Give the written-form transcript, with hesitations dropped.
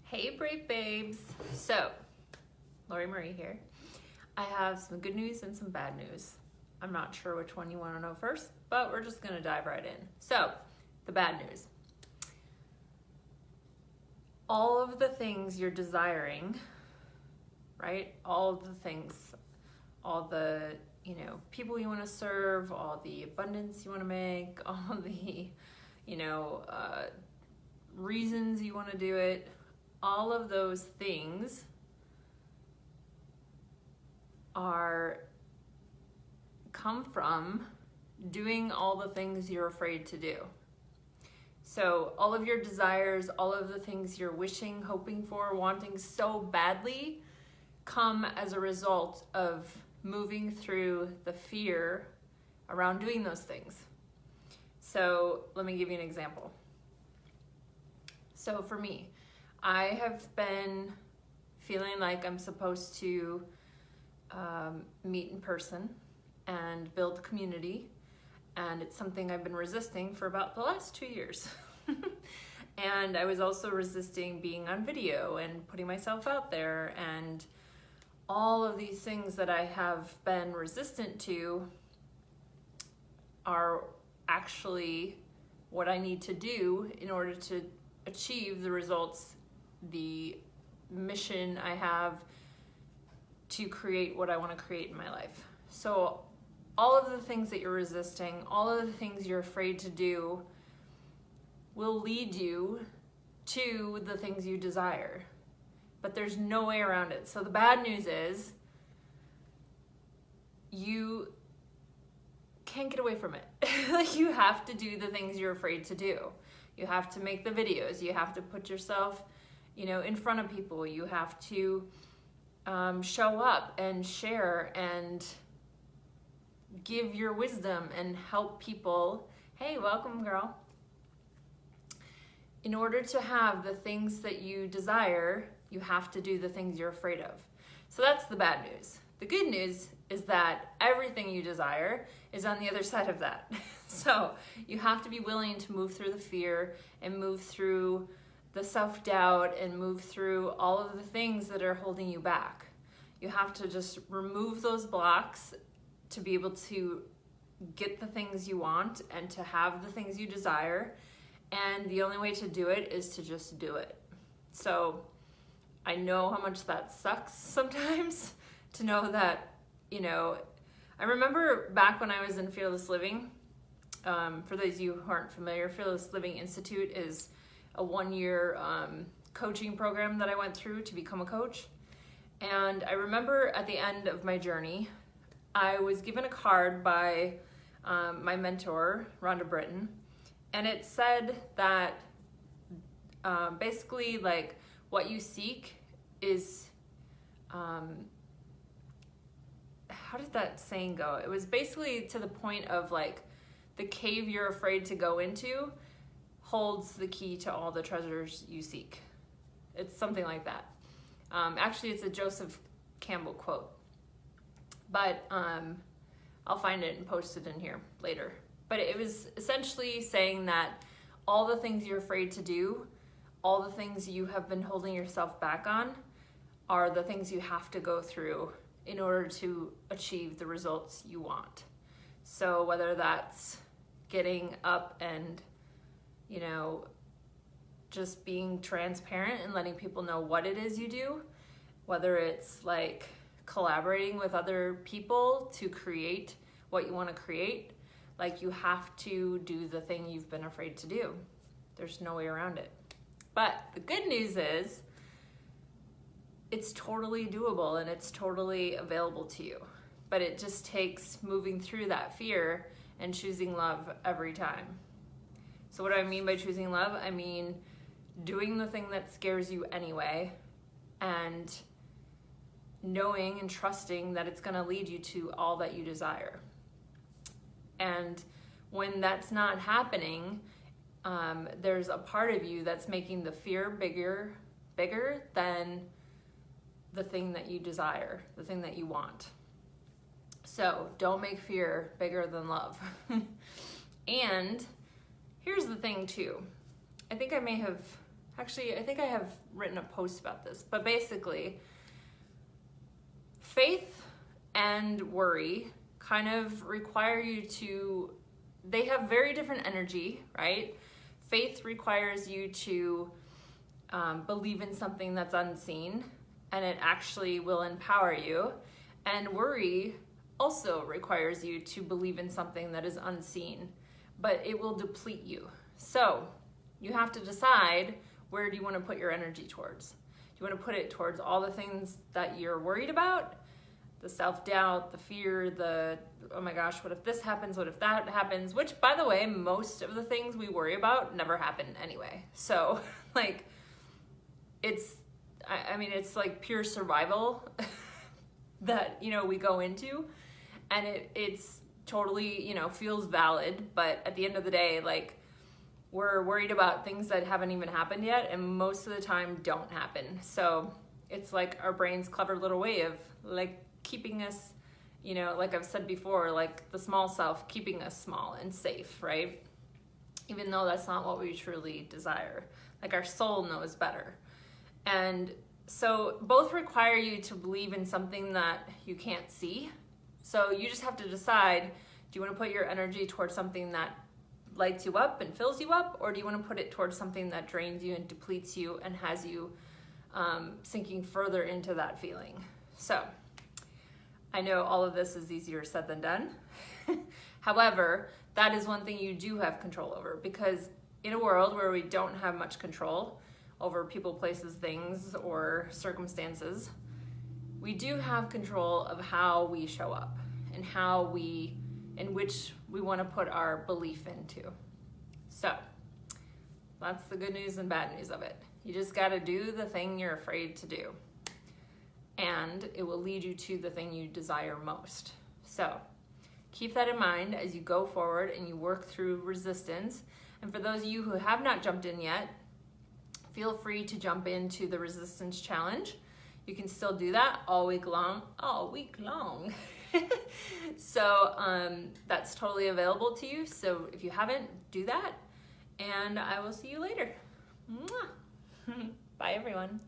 Hey Brave Babes! So, Lori Marie here. I have some good news and some bad news. I'm not sure which one you want to know first, but we're just going to dive right in. So, the bad news. All of the things you're desiring, right? All of the things, all the, people you want to serve, all the abundance you want to make, all the, reasons you want to do it, all of those things come from doing all the things you're afraid to do. So all of your desires, all of the things you're wishing, hoping for, wanting so badly come as a result of moving through the fear around doing those things. So let me give you an example. So for me, I have been feeling like I'm supposed to meet in person and build community, and it's something I've been resisting for about the last 2 years. And I was also resisting being on video and putting myself out there, and all of these things that I have been resistant to are actually what I need to do in order to achieve the results, the mission I have to create what I want to create in my life. So all of the things that you're resisting, all of the things you're afraid to do will lead you to the things you desire. But there's no way around it. So the bad news is you can't get away from it. Like, you have to do the things you're afraid to do. You have to make the videos. You have to put yourself, in front of people. You have to show up and share and give your wisdom and help people. Hey, welcome, girl. In order to have the things that you desire, you have to do the things you're afraid of. So that's the bad news. The good news is that everything you desire is on the other side of that. So you have to be willing to move through the fear and move through the self-doubt and move through all of the things that are holding you back. You have to just remove those blocks to be able to get the things you want and to have the things you desire. And the only way to do it is to just do it. So I know how much that sucks sometimes to know that, I remember back when I was in Fearless Living. For those of you who aren't familiar, Fearless Living Institute is a 1-year coaching program that I went through to become a coach. And I remember at the end of my journey, I was given a card by my mentor, Rhonda Britton, and it said that basically, like, what you seek is, how did that saying go? It was basically to the point of, like, the cave you're afraid to go into holds the key to all the treasures you seek. It's something like that. Actually, it's a Joseph Campbell quote, but I'll find it and post it in here later. But it was essentially saying that all the things you're afraid to do, all the things you have been holding yourself back on, are the things you have to go through in order to achieve the results you want. So whether that's getting up and, just being transparent and letting people know what it is you do, whether it's like collaborating with other people to create what you want to create, like, you have to do the thing you've been afraid to do. There's no way around it. But the good news is it's totally doable and it's totally available to you. But it just takes moving through that fear and choosing love every time. So what do I mean by choosing love? I mean doing the thing that scares you anyway, and knowing and trusting that it's going to lead you to all that you desire. And when that's not happening, there's a part of you that's making the fear bigger than the thing that you desire, the thing that you want. So don't make fear bigger than love. And here's the thing too. I think I may have Actually, I think I have written a post about this, but basically, faith and worry kind of require you to, they have very different energy, right? Faith requires you to believe in something that's unseen, and it actually will empower you. And worry also requires you to believe in something that is unseen, but it will deplete you. So you have to decide, where do you want to put your energy towards? Do you want to put it towards all the things that you're worried about? The self-doubt, the fear, the, oh my gosh, what if this happens? What if that happens? Which, by the way, most of the things we worry about never happen anyway. So, like, it's like pure survival that, we go into, and it's totally, feels valid. But at the end of the day, like, we're worried about things that haven't even happened yet, and most of the time don't happen. So it's like our brain's clever little way of, like, keeping us, like I've said before, like the small self, keeping us small and safe, right? Even though that's not what we truly desire. Like, our soul knows better. And so both require you to believe in something that you can't see. So you just have to decide, do you want to put your energy towards something that lights you up and fills you up, or do you want to put it towards something that drains you and depletes you and has you sinking further into that feeling? So I know all of this is easier said than done. However, that is one thing you do have control over, because in a world where we don't have much control over people, places, things, or circumstances, we do have control of how we show up and in which we want to put our belief into. So that's the good news and bad news of it. You just got to do the thing you're afraid to do, and it will lead you to the thing you desire most. So keep that in mind as you go forward and you work through resistance. And for those of you who have not jumped in yet, feel free to jump into the resistance challenge. You can still do that all week long. So that's totally available to you. So if you haven't, do that. And I will see you later. Mwah. Bye, everyone.